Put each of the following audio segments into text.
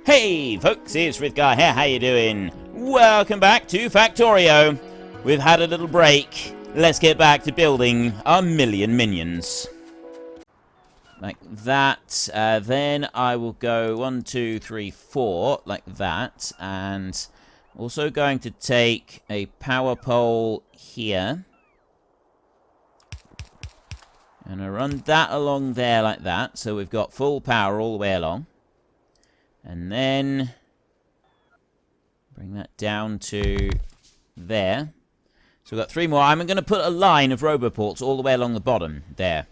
Hey folks, it's Frithgar here, how you doing? Welcome back to Factorio. We've had a little break. Let's get back to building our million minions. Like that, then I will go 1, 2, 3, 4, like that, and also going to take a power pole here. And I run that along there like that, so we've got full power all the way along. And then bring that down to there. So we've got 3 more. I'm going to put a line of roboports all the way along the bottom there,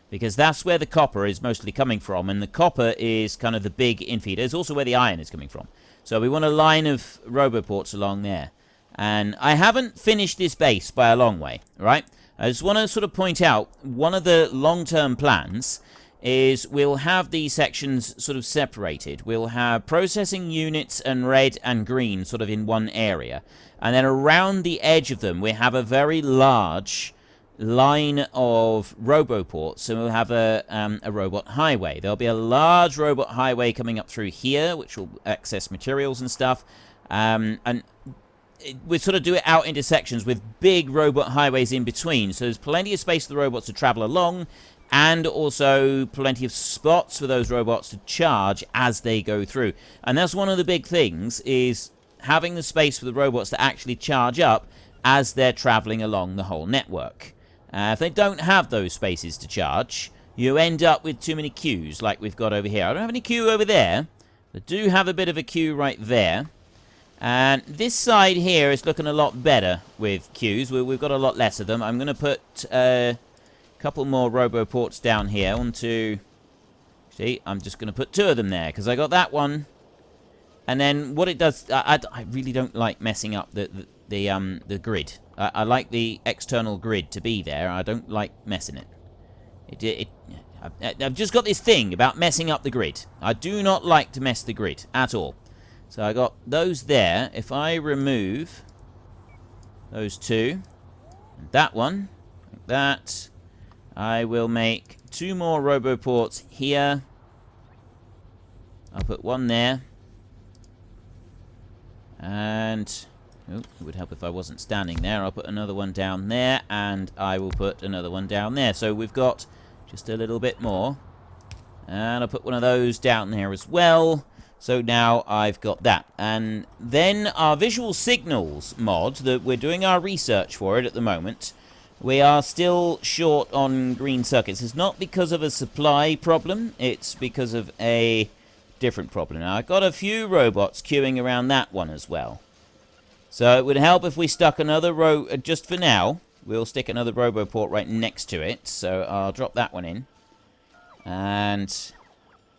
because that's where the copper is mostly coming from, and the copper is kind of the big infeeder. It's also where the iron is coming from. So we want a line of roboports along there. And I haven't finished this base by a long way, right? I just want to sort of point out, one of the long-term plans is we'll have these sections sort of separated. We'll have processing units and red and green sort of in one area. And then around the edge of them, we have a very large line of roboports. So we'll have a robot highway. There'll be a large robot highway coming up through here, which will access materials and stuff. And we sort of do it out into sections with big robot highways in between. So there's plenty of space for the robots to travel along, and also plenty of spots for those robots to charge as they go through. And that's one of the big things, is having the space for the robots to actually charge up as they're traveling along the whole network. If they don't have those spaces to charge, you end up with too many queues like we've got over here. I don't have any queue over there. I do have a bit of a queue right there. And this side here is looking a lot better with queues. We've got a lot less of them. I'm going to put couple more roboports down here. 1, 2. See, I'm just going to put 2 of them there because I got that one. And then what it does, I really don't like messing up the grid. I like the external grid to be there. I don't like messing it. I've just got this thing about messing up the grid. I do not like to mess the grid at all. So I got those there. If I remove those 2, and that one, like that, I will make 2 more roboports here. I'll put 1 there. And it would help if I wasn't standing there. I'll put another one down there, and I will put another one down there. So we've got just a little bit more. And I'll put one of those down there as well. So now I've got that. And then our visual signals mod, that we're doing our research for it at the moment, we are still short on green circuits. It's not because of a supply problem, it's because of a different problem. Now, I've got a few robots queuing around that one as well. So it would help if we stuck another just for now, we'll stick another roboport right next to it. So I'll drop that one in. And as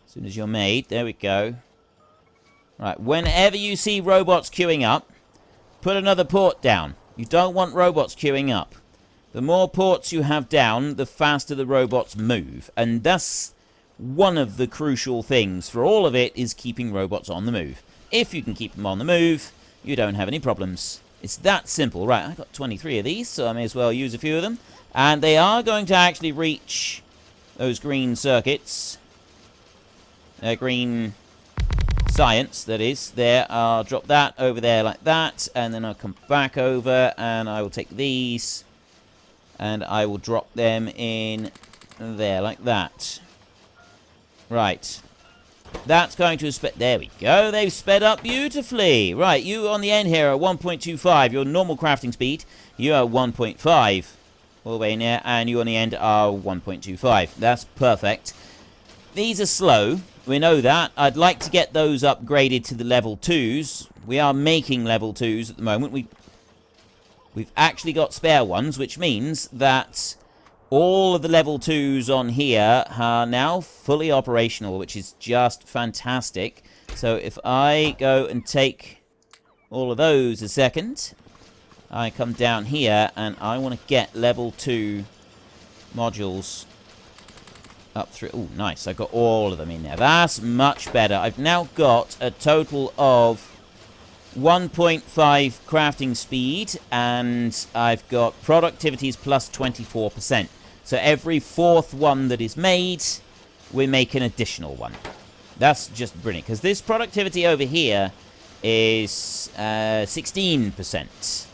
soon as you're made, there we go. Right, whenever you see robots queuing up, put another port down. You don't want robots queuing up. The more ports you have down, the faster the robots move. And that's one of the crucial things for all of it, is keeping robots on the move. If you can keep them on the move, you don't have any problems. It's that simple. Right, I've got 23 of these, so I may as well use a few of them. And they are going to actually reach those green circuits. Green science, that is. There, I'll drop that over there like that. And then I'll come back over and I will take these. And I will drop them in there like that. Right. That's going to sped... There we go. They've sped up beautifully. Right, you on the end here are 1.25. Your normal crafting speed, you are 1.5. All the way in there. And you on the end are 1.25. That's perfect. These are slow. We know that. I'd like to get those upgraded to the level 2s. We are making level 2s at the moment. We've actually got spare ones, which means that all of the level 2s on here are now fully operational, which is just fantastic. So if I go and take all of those a second, I come down here and I want to get level 2 modules up through. Oh, nice. I've got all of them in there. That's much better. I've now got a total of 1.5 crafting speed, and I've got productivities plus 24%. So every 4th one that is made, we make an additional one. That's just brilliant, because this productivity over here is 16%.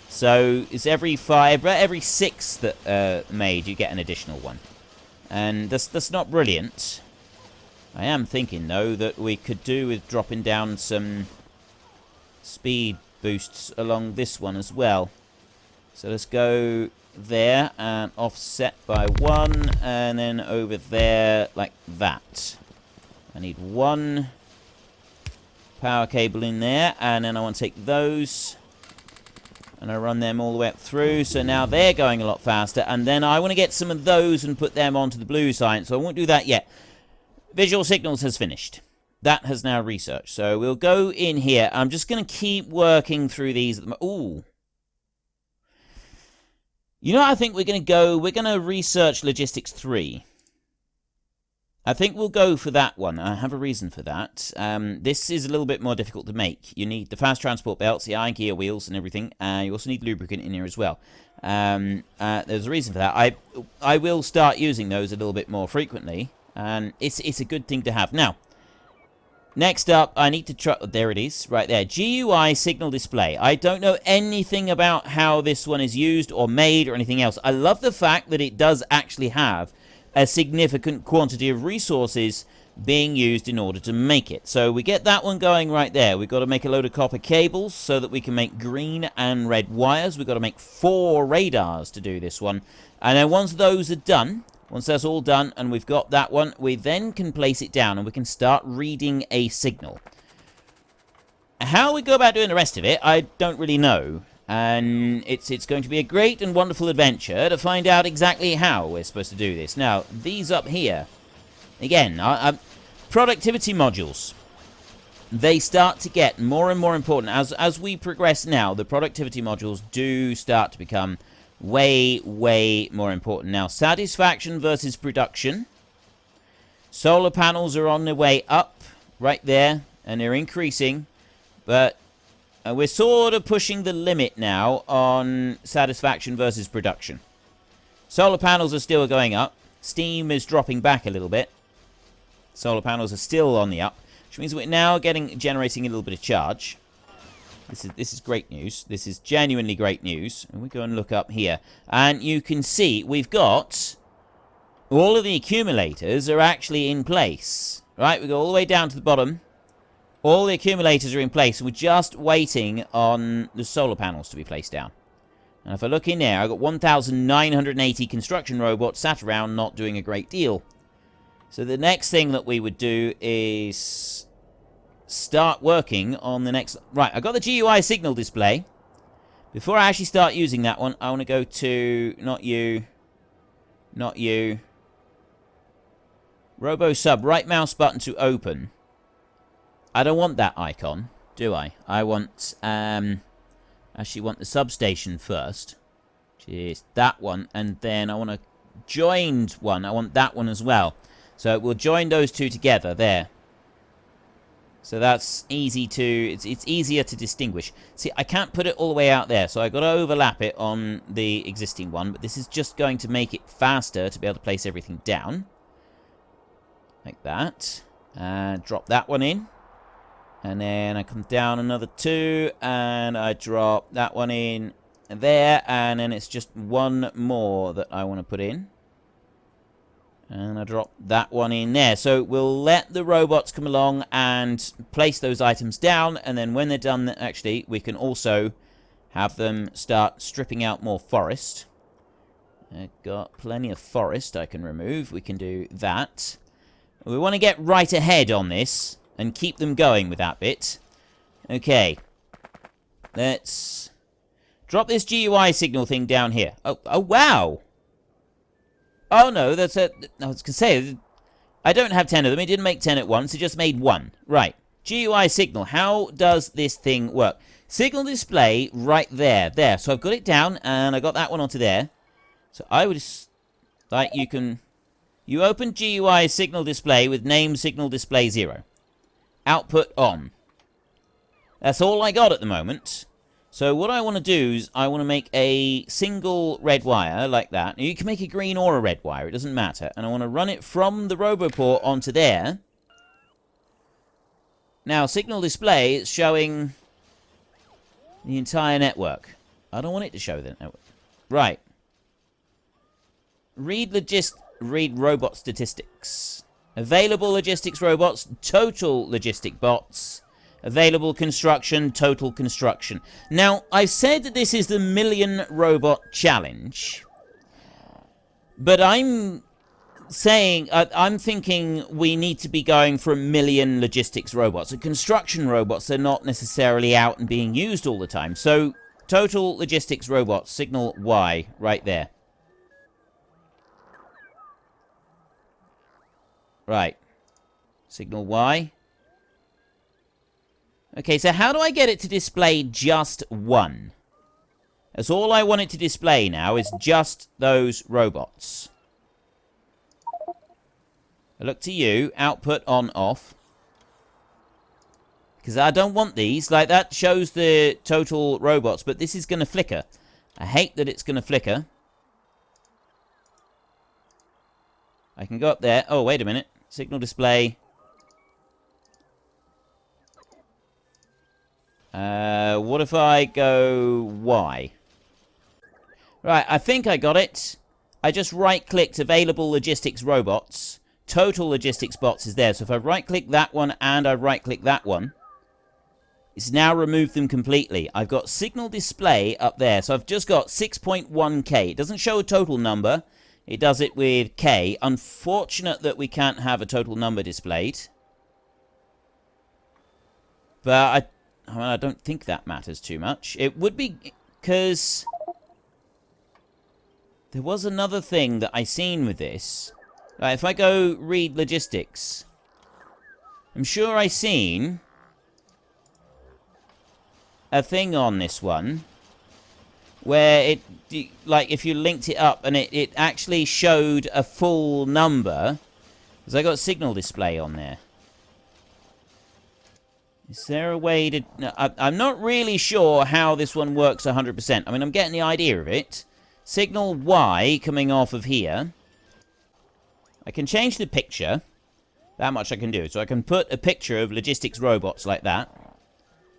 So it's every 6 that made, you get an additional one. And that's not brilliant. I am thinking, though, that we could do with dropping down some speed boosts along this one as well. So let's go there and offset by 1, and then over there like that. I need 1 power cable in there, and then I want to take those and I run them all the way up through. So now they're going a lot faster, and then I want to get some of those and put them onto the blue side, so I won't do that yet. Visual Signals has finished. That has now researched. So we'll go in here. I'm just going to keep working through these at the moment. Ooh. You know, I think we're going to go... We're going to research Logistics 3. I think we'll go for that one. I have a reason for that. This is a little bit more difficult to make. You need the fast transport belts, the iron gear wheels and everything. You also need lubricant in here as well. There's a reason for that. I will start using those a little bit more frequently. And it's a good thing to have. Now, next up, I need to try... There it is, right there. GUI signal display. I don't know anything about how this one is used or made or anything else. I love the fact that it does actually have a significant quantity of resources being used in order to make it. So we get that one going right there. We've got to make a load of copper cables so that we can make green and red wires. We've got to make 4 radars to do this one. And then once those are done... Once that's all done and we've got that one, we then can place it down and we can start reading a signal. How we go about doing the rest of it, I don't really know. And it's going to be a great and wonderful adventure to find out exactly how we're supposed to do this. Now, these up here, again, productivity modules. They start to get more and more important. As we progress now, the productivity modules do start to become... way more important. Now, satisfaction versus production. Solar panels are on their way up right there, and they're increasing, but we're sort of pushing the limit now on satisfaction versus production. Solar panels are still going up. Steam is dropping back a little bit. Solar panels are still on the up, which means we're now generating a little bit of charge. This is great news. This is genuinely great news. And we go and look up here. And you can see we've got... all of the accumulators are actually in place. Right, we go all the way down to the bottom. All the accumulators are in place. We're just waiting on the solar panels to be placed down. And if I look in there, I've got 1,980 construction robots sat around not doing a great deal. So the next thing that we would do is... start working on the next... Right, I've got the GUI signal display. Before I actually start using that one, I want to go to... Not you. Not you. Robo Sub, right mouse button to open. I don't want that icon, do I? I want... actually want the substation first. Which is that one. And then I want a joined one. I want that one as well. So we'll join those two together. There. So that's easy to... It's easier to distinguish. See, I can't put it all the way out there, so I've got to overlap it on the existing one. But this is just going to make it faster to be able to place everything down. Like that. Drop that one in. And then I come down another 2, and I drop that one in there. And then it's just one more that I want to put in. And I drop that one in there. So we'll let the robots come along and place those items down. And then when they're done, actually, we can also have them start stripping out more forest. I've got plenty of forest I can remove. We can do that. We want to get right ahead on this and keep them going with that bit. Okay. Let's drop this GUI signal thing down here. Oh wow! Oh, no, that's a... I was going to say, I don't have 10 of them. It didn't make 10 at once. It just made 1. Right. GUI signal. How does this thing work? Signal display right there. There. So I've got it down, and I got that one onto there. So I would... like, you can... You open GUI signal display with name signal display 0. Output on. That's all I got at the moment. So what I want to do is I want to make a single red wire like that. You can make a green or a red wire. It doesn't matter. And I want to run it from the RoboPort onto there. Now, signal display is showing the entire network. I don't want it to show the network. Right. Read robot statistics. Available logistics robots, total logistic bots. Available construction, total construction. Now, I've said that this is the Million Robot Challenge. But I'm thinking we need to be going for 1 million logistics robots. And construction robots, they're not necessarily out and being used all the time. So, total logistics robots, signal Y, right there. Right. Signal Y. Okay, so how do I get it to display just one? That's all I want it to display now, is just those robots. I look to you. Output on, off. Because I don't want these. Like, that shows the total robots, but this is going to flicker. I hate that it's going to flicker. I can go up there. Oh, wait a minute. Signal display. What if I go Y? Right, I think I got it. I just right-clicked available logistics robots. Total logistics bots is there. So if I right-click that one and I right-click that one, it's now removed them completely. I've got signal display up there. So I've just got 6.1K. It doesn't show a total number. It does it with K. Unfortunate that we can't have a total number displayed. But I don't think that matters too much. It would be because there was another thing that I seen with this. Right, if I go read logistics, I'm sure I seen a thing on this one where it, like, if you linked it up and it actually showed a full number, because I got signal display on there. Is there a way to... No, I'm not really sure how this one works 100%. I mean, I'm getting the idea of it. Signal Y coming off of here. I can change the picture. That much I can do. So I can put a picture of logistics robots like that.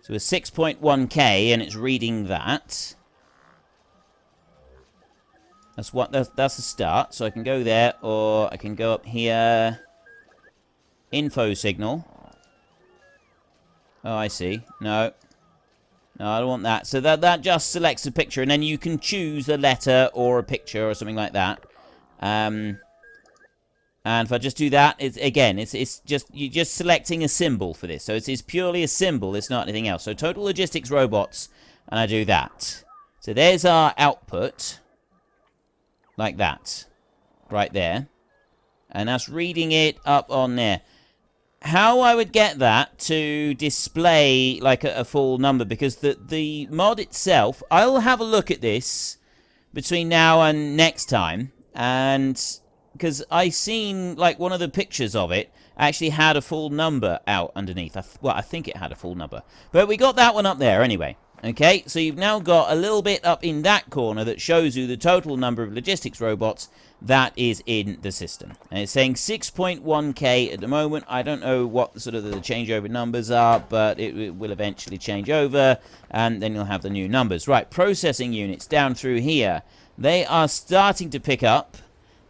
So it's 6.1K and it's reading that. That's a start. So I can go there, or I can go up here. Info signal. Oh, I see. No. No, I don't want that. So that just selects a picture, and then you can choose a letter or a picture or something like that. And if I just do that, it's just, you're just selecting a symbol for this. So it's purely a symbol, it's not anything else. So total logistics robots, and I do that. So there's our output. Like that. Right there. And that's reading it up on there. How I would get that to display like a full number, because the mod itself, I'll have a look at this between now and next time, and because I seen like one of the pictures of it actually had a full number out underneath. I think it had a full number, but we got that one up there anyway. Okay, so you've now got a little bit up in that corner that shows you the total number of logistics robots that is in the system. And it's saying 6.1K at the moment. I don't know what sort of the changeover numbers are, but it will eventually change over, and then you'll have the new numbers. Right, processing units down through here. They are starting to pick up,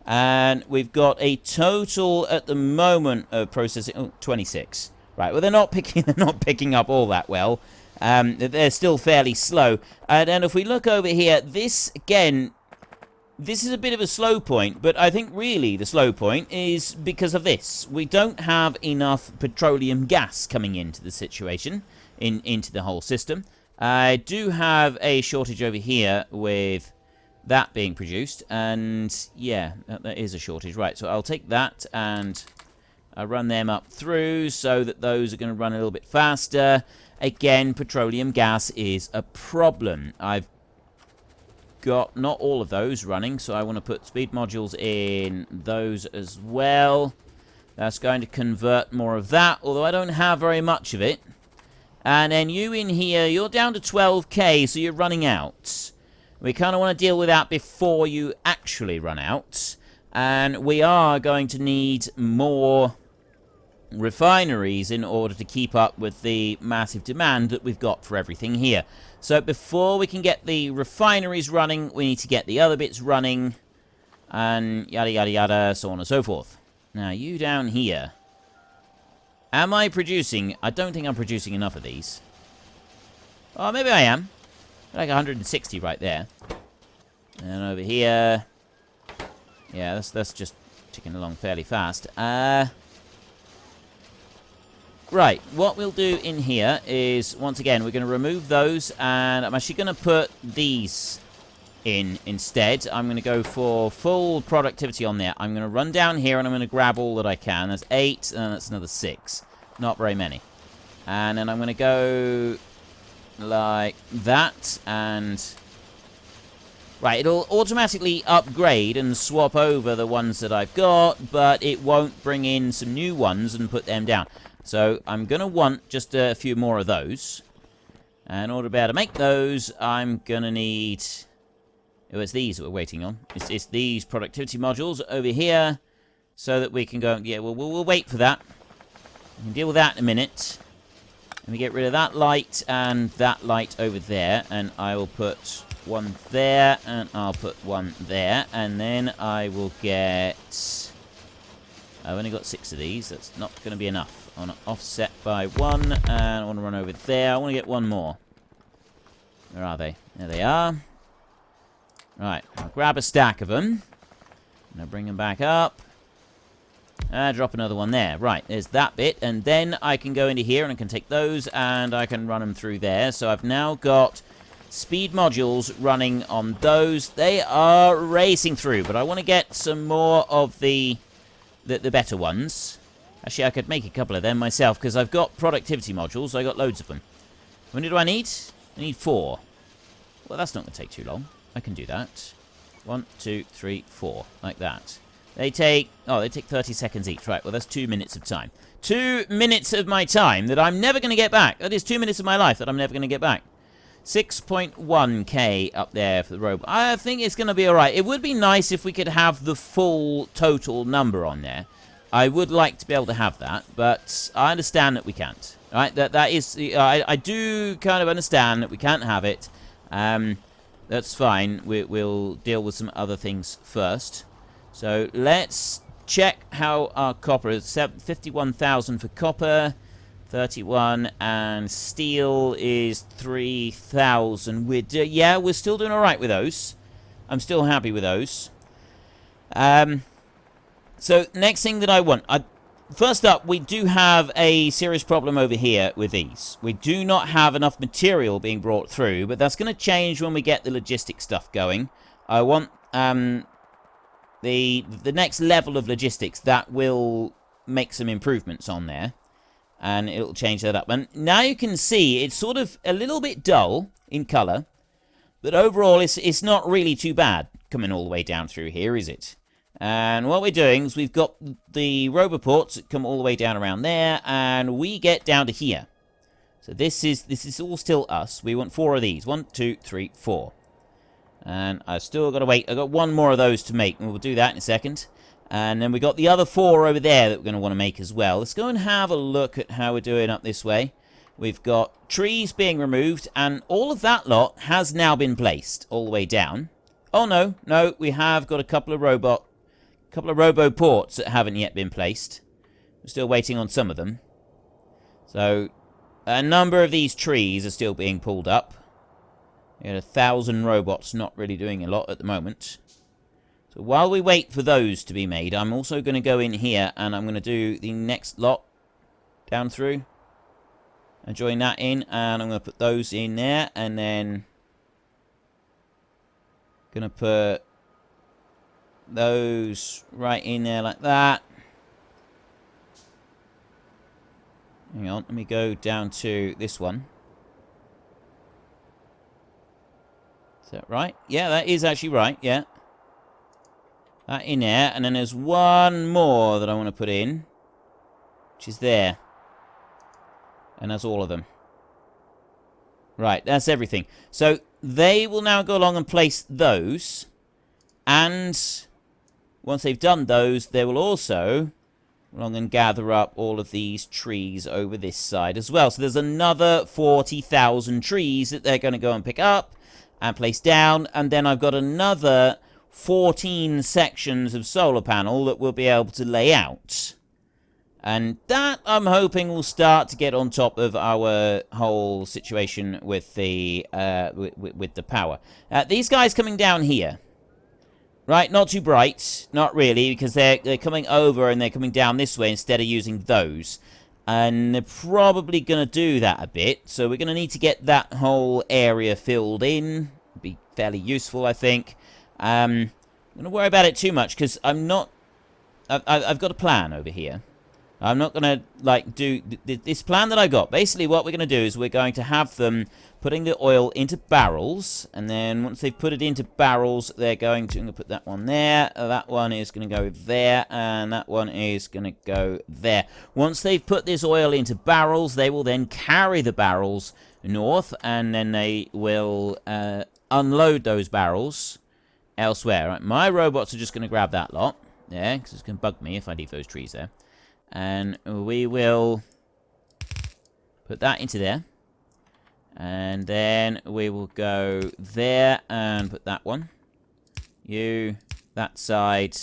and we've got a total at the moment of processing, 26. Right, well, they're not picking up all that well. They're still fairly slow. And then if we look over here, this, again, this is a bit of a slow point, but I think really the slow point is because of this. We don't have enough petroleum gas coming into the situation, into the whole system. I do have a shortage over here with that being produced, and yeah, that is a shortage. Right, so I'll take that and I'll run them up through so that those are going to run a little bit faster. Again, petroleum gas is a problem. I've got not all of those running, so I want to put speed modules in those as well. That's going to convert more of that, although I don't have very much of it. And then you in here, you're down to 12K, so you're running out. We kind of want to deal with that before you actually run out. And we are going to need more refineries in order to keep up with the massive demand that we've got for everything here. So before we can get the refineries running, we need to get the other bits running, and yada yada yada, so on and so forth. Now, you down here. Am I producing? I don't think I'm producing enough of these. Oh, maybe I am. Like 160 right there. And over here. Yeah, that's just ticking along fairly fast. Right, what we'll do in here is, once again, we're going to remove those, and I'm actually going to put these in instead. I'm going to go for full productivity on there. I'm going to run down here, and I'm going to grab all that I can. That's 8, and that's another 6. Not very many. And then I'm going to go like that, and... Right, it'll automatically upgrade and swap over the ones that I've got, but it won't bring in some new ones and put them down. So I'm going to want just a few more of those. And in order to be able to make those, I'm going to need... Oh, it's these that we're waiting on. It's these productivity modules over here, so that we can go... Yeah, we'll wait for that. We can deal with that in a minute. Let me get rid of that light and that light over there, and I will put one there, and I'll put one there, and then I will get... I've only got 6 of these. That's not going to be enough. I want to offset by 1, and I want to run over there. I want to get one more. Where are they? There they are. Right, I'll grab a stack of them. And I'll bring them back up. And drop another one there. Right, there's that bit. And then I can go into here, and I can take those, and I can run them through there. So I've now got speed modules running on those. They are racing through, but I want to get some more of the better ones. Actually, I could make a couple of them myself, because I've got productivity modules. I got loads of them. How many do I need? I need 4. Well, that's not going to take too long. I can do that. 1, 2, 3, 4. Like that. They take 30 seconds each. Right, well, that's 2 minutes of time. 2 minutes of my time that I'm never going to get back. That is 2 minutes of my life that I'm never going to get back. 6.1k up there for the robot. I think it's going to be alright. It would be nice if we could have the full total number on there. I would like to be able to have that, but I understand that we can't. Right? That is... I do kind of understand that we can't have it. That's fine. We'll deal with some other things first. So let's check how our copper is. 51,000 for copper. 31, and steel is 3,000. Yeah, we're still doing alright with those. I'm still happy with those. So, next thing that I want... First up, we do have a serious problem over here with these. We do not have enough material being brought through, but that's going to change when we get the logistic stuff going. I want the next level of logistics that will make some improvements on there. And it'll change that up. And now you can see it's sort of a little bit dull in colour. But overall, it's not really too bad coming all the way down through here, is it? And what we're doing is we've got the roboports that come all the way down around there. And we get down to here. So this is all still us. We want 4 of these. 1, 2, 3, 4. And I've still got to wait. I've got 1 more of those to make. And we'll do that in a second. And then we got the other 4 over there that we're going to want to make as well. Let's go and have a look at how we're doing up this way. We've got trees being removed, and all of that lot has now been placed all the way down. Oh, no, we have got a couple of roboports that haven't yet been placed. We're still waiting on some of them. So, a number of these trees are still being pulled up. We got 1,000 robots not really doing a lot at the moment. So while we wait for those to be made, I'm also going to go in here and I'm going to do the next lot down through. And join that in, and I'm going to put those in there, and then going to put those right in there like that. Hang on, let me go down to this one. Is that right? Yeah, that is actually right, yeah. That in there, and then there's one more that I want to put in, which is there. And that's all of them. Right, that's everything. So they will now go along and place those. And once they've done those, they will also along and gather up all of these trees over this side as well. So there's another 40,000 trees that they're going to go and pick up and place down. And then I've got another 14 sections of solar panel that we'll be able to lay out. And that, I'm hoping, will start to get on top of our whole situation with the with the power. These guys coming down here, right? Not too bright, not really, because they're coming over and they're coming down this way instead of using those. And they're probably going to do that a bit. So we're going to need to get that whole area filled in. Be fairly useful, I think. I'm going to worry about it too much because I'm not... I've got a plan over here. I'm not going to, like, do this plan that I got. Basically, what we're going to do is we're going to have them putting the oil into barrels. And then once they've put it into barrels, they're going to... I'm going to put that one there. That one is going to go there. And that one is going to go there. Once they've put this oil into barrels, they will then carry the barrels north. And then they will unload those barrels elsewhere. Right? My robots are just going to grab that lot. Yeah, because it's going to bug me if I leave those trees there. And we will put that into there. And then we will go there and put that one. You, that side.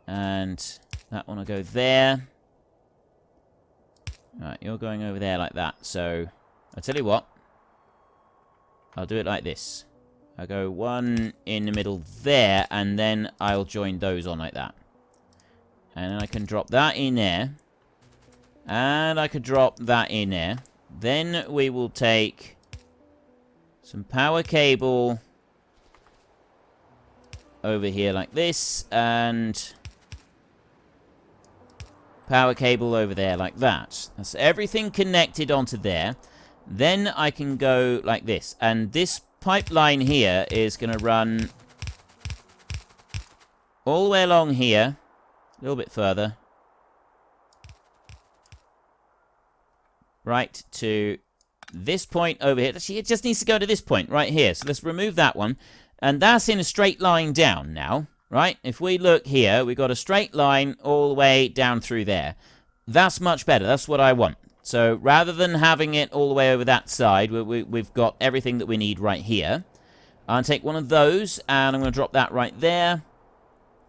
And that one will go there. Right, you're going over there like that. So, I'll tell you what. I'll do it like this. I'll go one in the middle there. And then I'll join those on like that. And then I can drop that in there. And I could drop that in there. Then we will take some power cable over here like this. And power cable over there like that. That's everything connected onto there. Then I can go like this. And this pipeline here is going to run all the way along here. A little bit further. Right to this point over here. Actually, it just needs to go to this point right here. So let's remove that one. And that's in a straight line down now. Right? If we look here, we've got a straight line all the way down through there. That's much better. That's what I want. So rather than having it all the way over that side, we've got everything that we need right here. I'll take one of those and I'm going to drop that right there.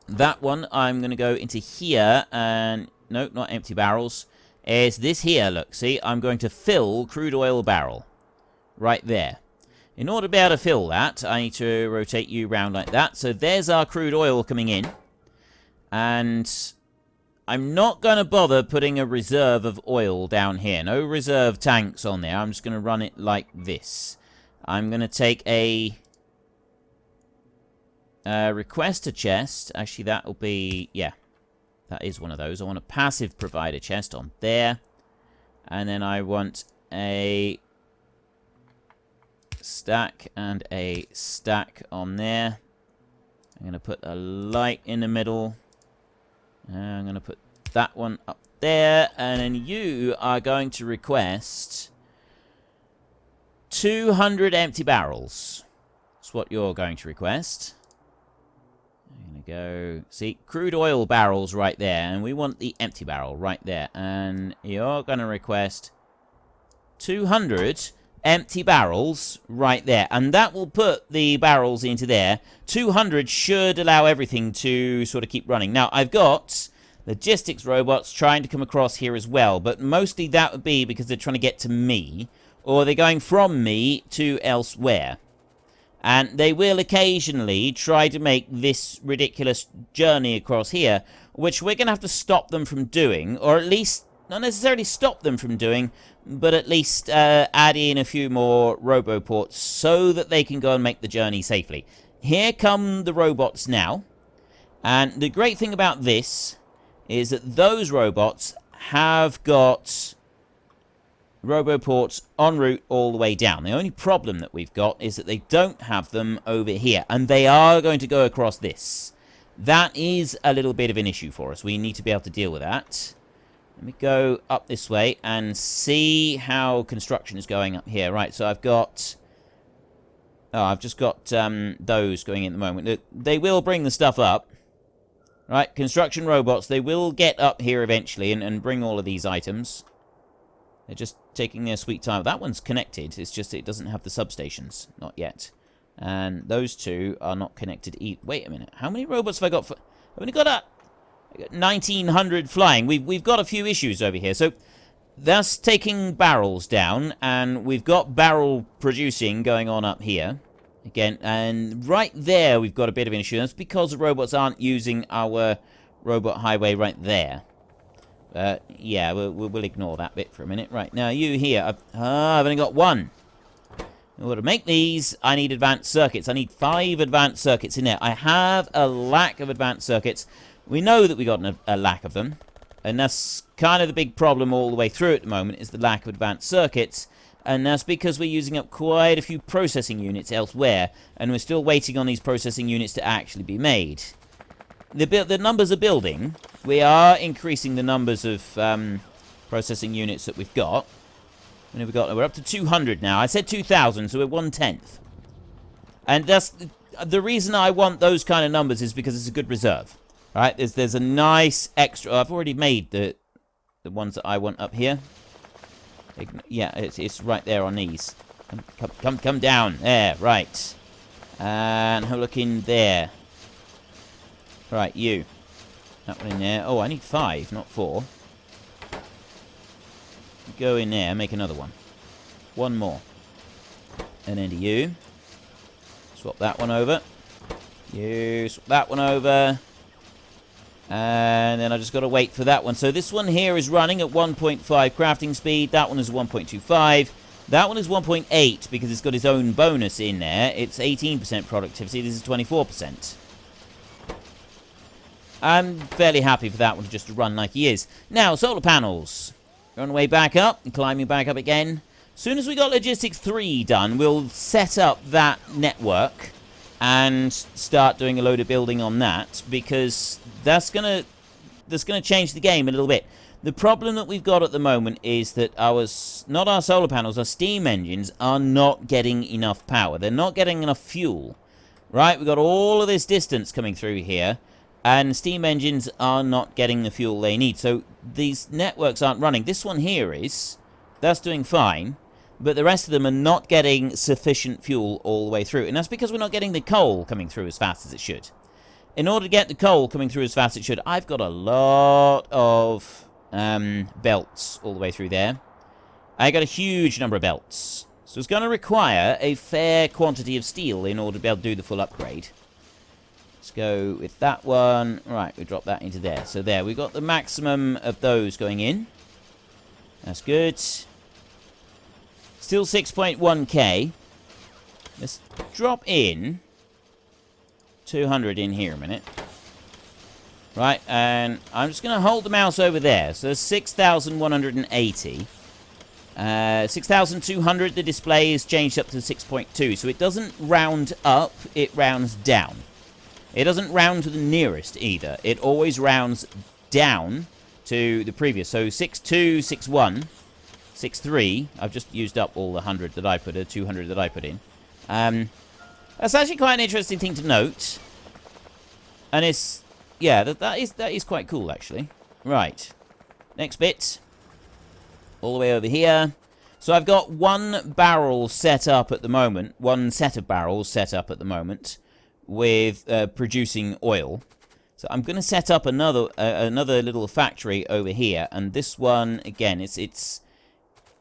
That one, I'm going to go into here, and no, not empty barrels. Is this here, look, see, I'm going to fill crude oil barrel. Right there. In order to be able to fill that, I need to rotate you around like that. So there's our crude oil coming in. And I'm not going to bother putting a reserve of oil down here. No reserve tanks on there. I'm just going to run it like this. I'm going to take a... request a chest. Actually, that will be... Yeah, that is one of those. I want a passive provider chest on there. And then I want a stack and a stack on there. I'm going to put a light in the middle. I'm going to put that one up there. And then you are going to request 200 empty barrels. That's what you're going to request. I'm going to go... See, crude oil barrels right there. And we want the empty barrel right there. And you're going to request 200 empty barrels right there. And that will put the barrels into there. 200 should allow everything to sort of keep running. Now, I've got logistics robots trying to come across here as well. But mostly that would be because they're trying to get to me. Or they're going from me to elsewhere. And they will occasionally try to make this ridiculous journey across here, which we're going to have to stop them from doing, or at least, not necessarily stop them from doing, but at least add in a few more roboports so that they can go and make the journey safely. Here come the robots now, and the great thing about this is that those robots have got roboports en route all the way down. The only problem that we've got is that they don't have them over here, and they are going to go across this. That is a little bit of an issue for us. We need to be able to deal with that. Let me go up this way and see how construction is going up here. Right, so I've got... Oh, I've just got those going in at the moment. They will bring the stuff up. Right, construction robots. They will get up here eventually and bring all of these items. They're just taking their sweet time. That one's connected. It's just it doesn't have the substations. Not yet. And those two are not connected either. Wait a minute. How many robots have I got? I've only got 1,900 flying. We've got a few issues over here. So that's taking barrels down. And we've got barrel producing going on up here. Again, and right there we've got a bit of an issue. That's because the robots aren't using our robot highway right there. Yeah, we'll ignore that bit for a minute. Right, now you here. I've only got one. In order to make these, I need advanced circuits. I need 5 advanced circuits in there. I have a lack of advanced circuits. We know that we got a lack of them. And that's kind of the big problem all the way through at the moment, is the lack of advanced circuits. And that's because we're using up quite a few processing units elsewhere. And we're still waiting on these processing units to actually be made. The numbers are building. We are increasing the numbers of processing units that we've got. And we're up to 200 now. I said 2,000, so we're 1/10. And that's the reason I want those kind of numbers is because it's a good reserve. Right? There's a nice extra. I've already made the ones that I want up here. Yeah, it's right there on these. Come down. There, right. And have a look in there. Right, you. That one in there. Oh, I need 5, not 4. Go in there, make another one. One more. And then to you. Swap that one over. You swap that one over. And then I just got to wait for that one. So this one here is running at 1.5 crafting speed. That one is 1.25. That one is 1.8 because it's got its own bonus in there. It's 18% productivity. This is 24%. I'm fairly happy for that one just to run like he is. Now, solar panels. We're on the way back up and climbing back up again. As soon as we got Logistics 3 done, we'll set up that network and start doing a load of building on that, because that's gonna change the game a little bit. The problem that we've got at the moment is that not our solar panels, our steam engines are not getting enough power. They're not getting enough fuel. Right? We've got all of this distance coming through here, and steam engines are not getting the fuel they need. So these networks aren't running. This one here is. That's doing fine. But the rest of them are not getting sufficient fuel all the way through. And that's because we're not getting the coal coming through as fast as it should. In order to get the coal coming through as fast as it should, I've got a lot of belts all the way through there. I got a huge number of belts. So it's going to require a fair quantity of steel in order to be able to do the full upgrade. Let's go with that one. Right, we drop that into there. So there, we've got the maximum of those going in. That's good. Still 6.1k. Let's drop in 200 in here a minute. Right, and I'm just going to hold the mouse over there. So 6,180. 6,200, the display is changed up to 6.2. So it doesn't round up, it rounds down. It doesn't round to the nearest either. It always rounds down to the previous. So 6.2, 6.1, 6.3. I've just used up all the 100 that I put in, 200 that I put in. That's actually quite an interesting thing to note. And it's, yeah, that is quite cool, actually. Right. Next bit. All the way over here. So I've got one barrel set up at the moment. One set of barrels set up at the moment with producing oil. So I'm going to set up another little factory over here. And this one, again, it's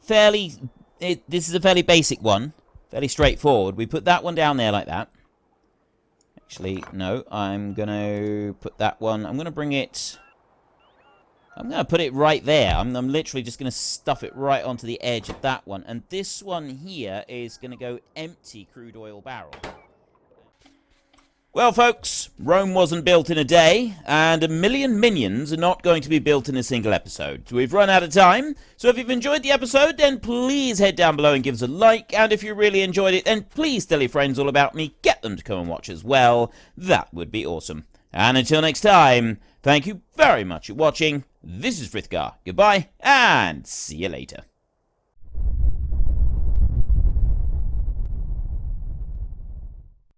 fairly... this is a fairly basic one. Fairly straightforward. We put that one down there like that. Actually, no. I'm going to put that one... I'm going to bring it... I'm going to put it right there. I'm literally just going to stuff it right onto the edge of that one. And this one here is going to go empty crude oil barrel. Well, folks, Rome wasn't built in a day, and 1 million minions are not going to be built in a single episode. We've run out of time, so if you've enjoyed the episode, then please head down below and give us a like, and if you really enjoyed it, then please tell your friends all about me, get them to come and watch as well. That would be awesome. And until next time, thank you very much for watching. This is Frithgar. Goodbye, and see you later.